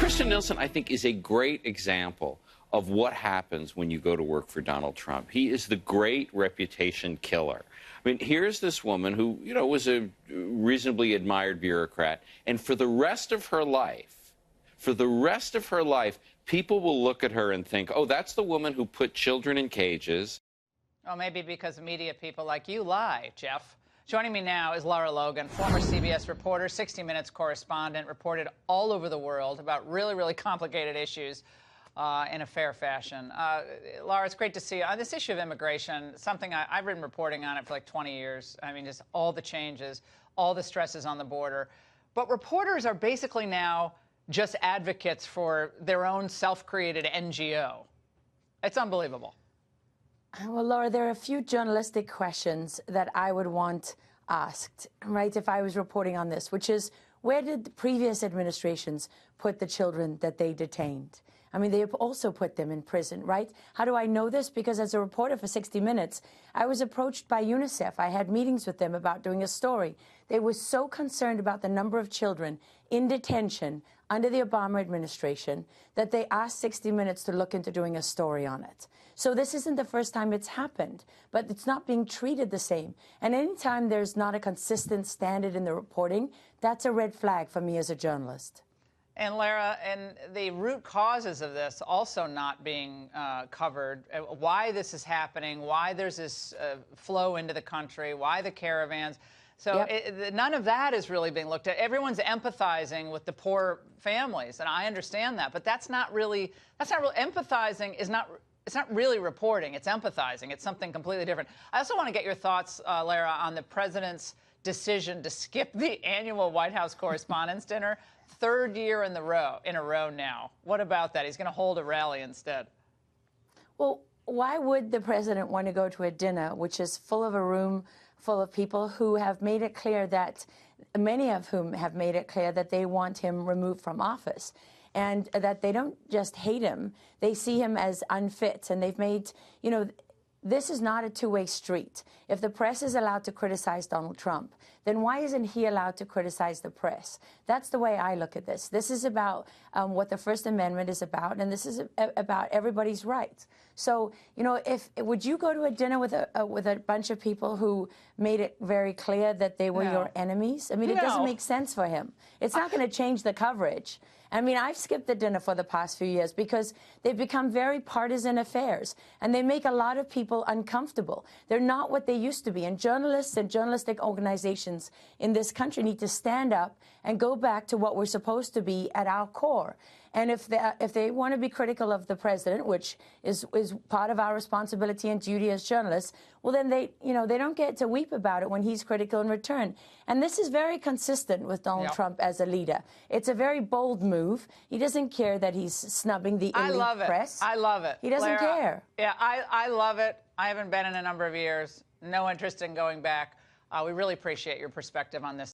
Kristen Nielsen, I think, is a great example of what happens when you go to work for Donald Trump. He is the great reputation killer. I mean, here's this woman who, was a reasonably admired bureaucrat, and for the rest of her life, people will look at her and think, oh, that's the woman who put children in cages. Oh, maybe because media people like you lie, Jeff. Joining me now is Lara Logan, former CBS reporter, 60 Minutes correspondent, reported all over the world about really, really complicated issues in a fair fashion. Lara, it's great to see you. On this issue of immigration, something I've been reporting on it for like 20 years. I mean, just all the changes, all the stresses on the border. But reporters are basically now just advocates for their own self-created NGO. It's unbelievable. Well, Laura, there are a few journalistic questions that I would want asked, right, if I was reporting on this, which is, where did the previous administrations put the children that they detained? I mean, they have also put them in prison, right? How do I know this? Because as a reporter for 60 Minutes, I was approached by UNICEF. I had meetings with them about doing a story. They were so concerned about the number of children in detention under the Obama administration that they asked 60 Minutes to look into doing a story on it. So this isn't the first time it's happened, but it's not being treated the same. And anytime there's not a consistent standard in the reporting, that's a red flag for me as a journalist. And Lara, and the root causes of this also not being covered, why this is happening, why there's this flow into the country, why the caravans. So none of that is really being looked at. Everyone's empathizing with the poor families, and I understand that, but that's not really empathizing is not. It's not really reporting. It's empathizing. It's something completely different. I also want to get your thoughts, Lara, on the president's decision to skip the annual White House Correspondents Dinner, third year in a row now. What about that? He's going to hold a rally instead. Well, why would the president want to go to a dinner which is full of a room full of people who have made it clear that, many of whom have made it clear that they want him removed from office? And that they don't just hate him, they see him as unfit. And they've made, this is not a two-way street. If the press is allowed to criticize Donald Trump, then why isn't he allowed to criticize the press? That's the way I look at this. This is about what the First Amendment is about, and this is about everybody's rights. So, would you go to a dinner with a bunch of people who made it very clear that they were your enemies? I mean, it doesn't make sense for him. It's not going to change the coverage. I mean, I've skipped the dinner for the past few years because they've become very partisan affairs, and they make a lot of people uncomfortable. They're not what they used to be, and journalists and journalistic organizations in this country need to stand up and go back to what we're supposed to be at our core. And if they want to be critical of the president, which is part of our responsibility and duty as journalists, well, then they don't get to weep about it when he's critical in return. And this is very consistent with Donald Trump as a leader. It's a very bold move. He doesn't care that he's snubbing the elite press. I love it. He doesn't care. Yeah, I love it. I haven't been in a number of years. No interest in going back. We really appreciate your perspective on this.